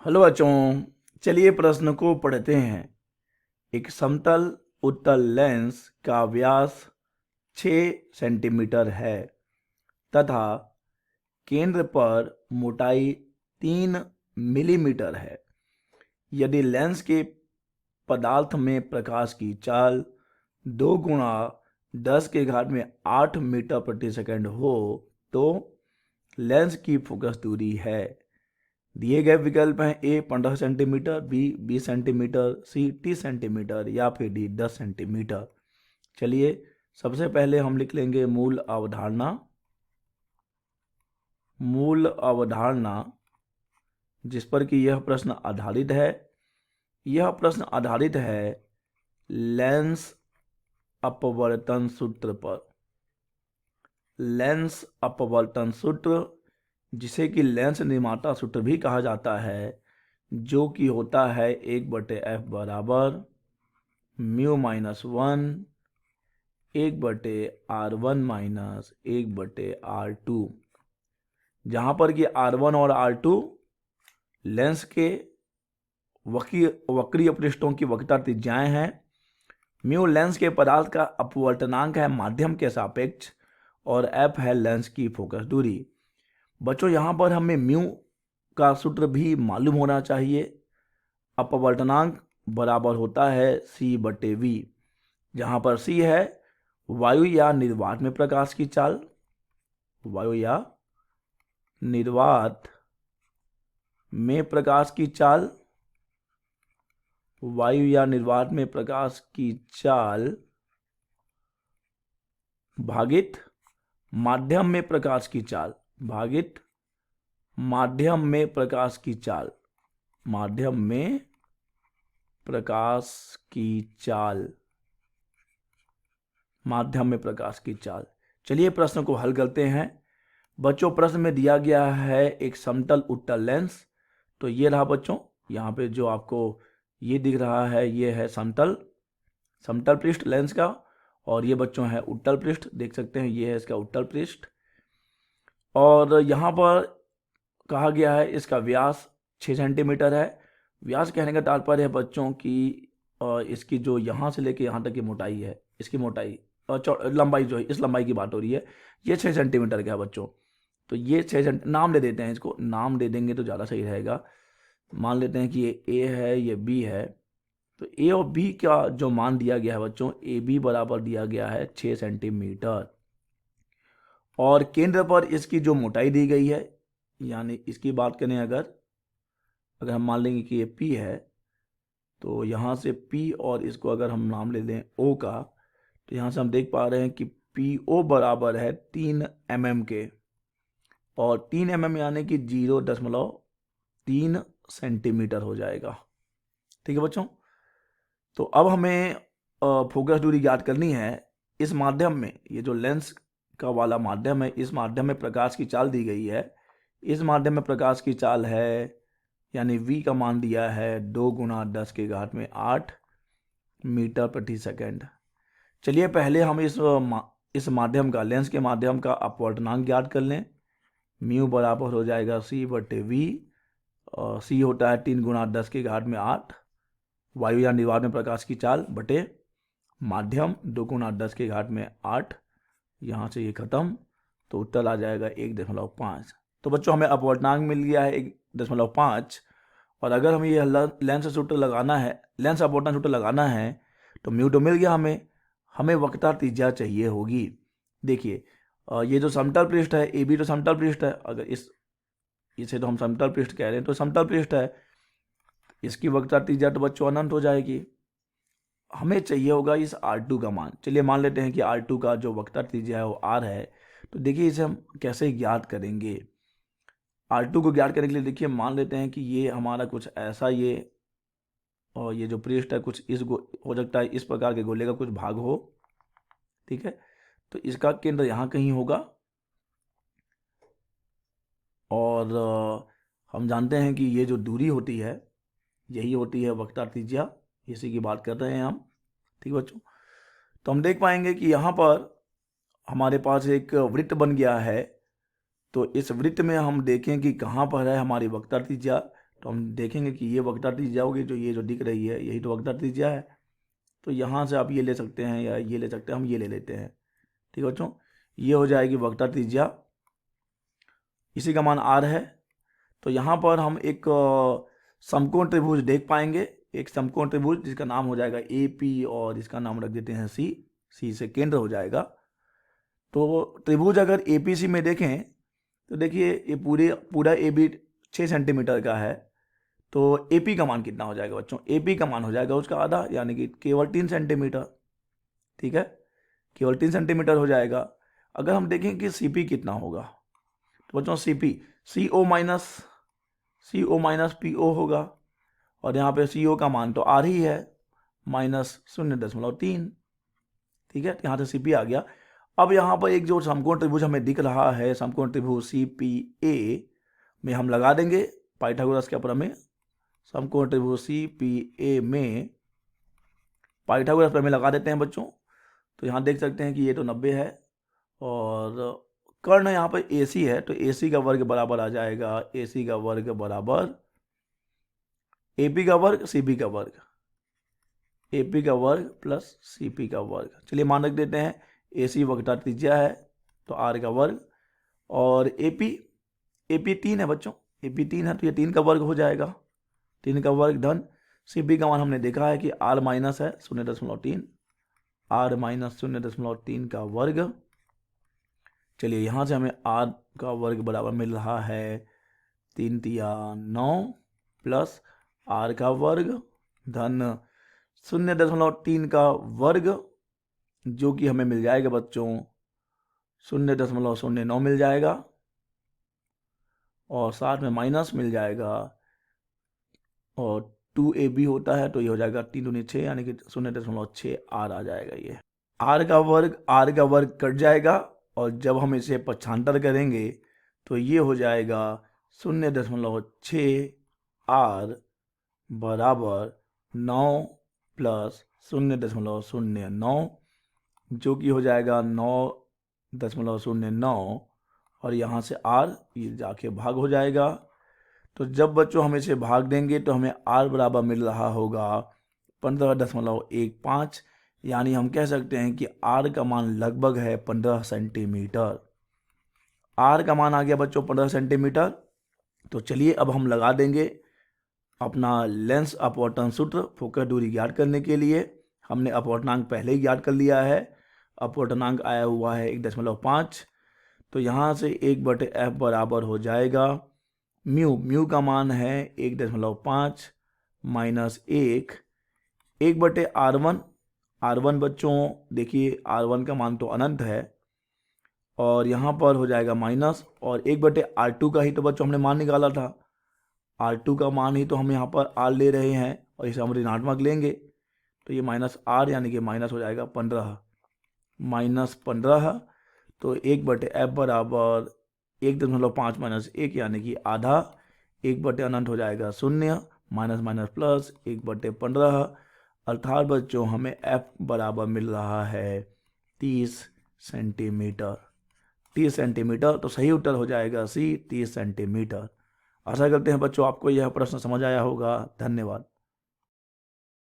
Hello बच्चों, चलिए प्रश्न को पढ़ते हैं। एक समतल उत्तल लेंस का व्यास 6 सेंटीमीटर है तथा केंद्र पर मोटाई 3 मिलीमीटर है। यदि लेंस के पदार्थ में प्रकाश की चाल 2 गुणा 10 के घात में 8 मीटर प्रति सेकंड हो तो लेंस की फोकस दूरी है। दिए गए विकल्प हैं ए 15 सेंटीमीटर, बी 20 सेंटीमीटर, सी 30 सेंटीमीटर या फिर डी 10 सेंटीमीटर। चलिए सबसे पहले हम लिख लेंगे मूल अवधारणा। मूल अवधारणा जिस पर कि यह प्रश्न आधारित है, यह प्रश्न आधारित है लेंस अपवर्तन सूत्र पर। लेंस अपवर्तन सूत्र जिसे कि लेंस निर्माता सूत्र भी कहा जाता है, जो कि होता है 1/f बराबर mu minus 1 1/r1 minus 1/r2, जहाँ पर कि r1 और r2 लेंस के वक्रीय पृष्ठों की वक्रता त्रिज्याएं हैं। म्यू लेंस के पदार्थ का अपवर्तनांक है माध्यम के सापेक्ष और f है लेंस की फोकस दूरी। बच्चों यहाँ पर हमें म्यू का सूत्र भी मालूम होना चाहिए। अपवर्तनांक बराबर होता है c/v, जहाँ पर c है वायु या निर्वात में प्रकाश की चाल। वायु या निर्वात में प्रकाश की चाल, वायु या निर्वात में प्रकाश की चाल भागित माध्यम में प्रकाश की चाल, भागित माध्यम में प्रकाश की चाल, माध्यम में प्रकाश की चाल, माध्यम में प्रकाश की चाल। चलिए प्रश्न को हल करते हैं। बच्चों प्रश्न में दिया गया है एक समतल उत्तल लेंस। तो ये रहा बच्चों, यहाँ पे जो आपको ये दिख रहा है ये है समतल पृष्ठ लेंस का, और ये बच्चों है उत्तल पृष्ठ, देख सकते हैं ये है इसका उत्तल पृष्ठ। और यहाँ पर कहा गया है इसका व्यास 6 सेंटीमीटर है। व्यास कहने का तात्पर्य है बच्चों की इसकी जो यहाँ से लेके यहाँ तक की मोटाई है, इसकी मोटाई और लंबाई जो है, इस लंबाई की बात हो रही है, ये 6 सेंटीमीटर का है बच्चों। तो ये 6 सेंटी नाम दे देते हैं, इसको नाम दे देंगे तो ज़्यादा सही रहेगा। मान लेते हैं कि ये ए है, ये बी है। तो ए और बी का जो मान दिया गया है बच्चों, ए बी बराबर दिया गया है 6 सेंटीमीटर, और केंद्र पर इसकी जो मोटाई दी गई है, यानी इसकी बात करें अगर हम मान लेंगे कि ये P है, तो यहाँ से P और इसको अगर हम नाम ले लें O का, तो यहाँ से हम देख पा रहे हैं कि PO बराबर है 3 mm के, और 3 mm यानी कि 0.3 सेंटीमीटर हो जाएगा। ठीक है बच्चों, तो अब हमें फोकस दूरी ज्ञात करनी है। इस माध्यम में, ये जो लेंस का वाला माध्यम है, इस माध्यम में प्रकाश की चाल दी गई है। इस माध्यम में प्रकाश की चाल है, यानी v का मान दिया है 2 गुणा 10 के घात में 8 मीटर प्रति सेकंड। चलिए पहले हम इस माध्यम का, लेंस के माध्यम का अपवर्तनांक ज्ञात कर लें। म्यू बराबर हो जाएगा c/v, और c होता है 3 गुणा 10 के घात में 8 वायु या निर्वात में प्रकाश की चाल बटे माध्यम 2 गुणा 10 के घात में 8। यहाँ से ये खत्म, तो उत्तर आ जाएगा 1.5। तो बच्चों हमें अपवर्तनांक मिल गया है 1.5, और अगर हमें ये लेंस सूत्र लगाना है, लेंस अपवर्तन सूत्र लगाना है, तो म्यू तो मिल गया हमें वक्रता त्रिज्या चाहिए होगी। देखिए ये जो समतल पृष्ठ है, ए बी तो समतल पृष्ठ है, अगर इसे तो हम समतल पृष्ठ कह रहे हैं, तो समतल पृष्ठ है, इसकी वक्रता त्रिज्या तो बच्चों अनंत हो जाएगी। हमें चाहिए होगा इस R2 का मान। चलिए मान लेते हैं कि R2 का जो वक्रता त्रिज्या है वो R है। तो देखिए इसे हम कैसे ज्ञात करेंगे। R2 को ज्ञात करने के लिए देखिए मान लेते हैं कि ये हमारा कुछ ऐसा, और ये जो पृष्ठ है कुछ इस हो सकता है इस प्रकार के गोले का कुछ भाग हो। ठीक है, तो इसका केंद्र यहाँ कहीं होगा, और हम जानते हैं कि ये जो दूरी होती है यही होती है वक्रता त्रिज्या, इसी की बात कर रहे हैं हम। ठीक है बच्चों, तो हम देख पाएंगे कि यहाँ पर हमारे पास एक वृत्त बन गया है। तो इस वृत्त में हम देखें कि कहाँ पर है हमारी वक्रता त्रिज्या, तो हम देखेंगे कि ये वक्रता त्रिज्या होगी, जो ये जो दिख रही है यही तो वक्रता त्रिज्या है। तो यहाँ से आप ये ले सकते हैं या ये ले सकते हैं, हम ये ले लेते हैं। ठीक है बच्चों, ये हो जाएगी वक्रता त्रिज्या, इसी का मान r है। तो यहाँ पर हम एक समकोण त्रिभुज देख पाएंगे, एक समकोण त्रिभुज जिसका नाम हो जाएगा AP और इसका नाम रख देते हैं C से केंद्र हो जाएगा। तो त्रिभुज अगर APC में देखें तो देखिए ये पूरा AB 6 सेंटीमीटर का है, तो AP का मान कितना हो जाएगा बच्चों? AP का मान हो जाएगा उसका आधा, यानी कि केवल 3 सेंटीमीटर। ठीक है, केवल 3 सेंटीमीटर हो जाएगा। अगर हम देखें कि CP कितना होगा, तो बच्चों CP CO माइनस PO होगा, और यहाँ पे CO का मान तो R ही है, -0.3। ठीक है, यहाँ से CP आ गया। अब यहाँ पर एक जो समकोण त्रिभुज हमें दिख रहा है, समकोण त्रिभुज CPA में हम लगा देंगे पाइथागोरस के प्रमेय। समकोण त्रिभुज CPA में पाइथागोरस प्रमेय लगा देते हैं बच्चों। तो यहाँ देख सकते हैं कि ये तो 90 है, और कर्ण यहाँ पर AC है, तो AC का वर्ग बराबर आ जाएगा AC का वर्ग बराबर AP का वर्ग CP का वर्ग, AP का वर्ग प्लस CP का वर्ग। चलिए मान रख देते हैं AC वक्रता त्रिज्या है, तो R का वर्ग, और AP 3 है बच्चों, AP 3 है, तो ये 3 का वर्ग हो जाएगा, 3 का वर्ग धन CP का मान हमने देखा है कि R माइनस है 0.3, R माइनस 0.3 का वर्ग। चलिए यहाँ से हमें R का वर्ग बराबर मिल रहा है 3 तिया 9 प्लस R का वर्ग धन 0.3 का वर्ग, जो कि हमें मिल जाएगा बच्चों 0.09 मिल जाएगा, और साथ में माइनस मिल जाएगा, और 2AB होता है, तो ये हो जाएगा 3 दूनी 6, यानी कि 0.6 R आ जाएगा। ये R का वर्ग कट जाएगा, और जब हम इसे पक्षांतर करेंगे तो ये हो जाएगा 0.6 R बराबर 9 प्लस 0.09, जो कि हो जाएगा 9.09, और यहाँ से R ये जाके भाग हो जाएगा। तो जब बच्चों हम इसे भाग देंगे तो हमें R बराबर मिल रहा होगा 15.15, यानी हम कह सकते हैं कि R का मान लगभग है 15 सेंटीमीटर। R का मान आ गया बच्चों 15 सेंटीमीटर। तो चलिए अब हम लगा देंगे अपना लेंस अपवर्तन सूत्र फोकस दूरी ज्ञात करने के लिए। हमने अपवर्तनांक पहले ही ज्ञात कर लिया है, अपवर्तनांक आया हुआ है 1.5। तो यहाँ से 1/f बराबर हो जाएगा म्यू का मान है 1.5 माइनस 1/r1 बच्चों, देखिए r1 का मान तो अनंत है, और यहाँ पर हो जाएगा माइनस, और 1/r2 का ही तो बच्चों हमने मान निकाला था, r2 का मान ही तो हम यहाँ पर r ले रहे हैं, और इसे हम ऋणात्मक लेंगे, तो ये -r यानी कि माइनस हो जाएगा 15 -15। तो 1/f बराबर 1.5 माइनस 1 यानी कि आधा, 1/अनंत हो जाएगा 0, माइनस माइनस प्लस 1/15, अर्थात बच्चों हमें f बराबर मिल रहा है 30 सेंटीमीटर। 30 सेंटीमीटर, तो सही उत्तर हो जाएगा C 30 सेंटीमीटर। आशा करते हैं बच्चों आपको यह प्रश्न समझ आया होगा। धन्यवाद।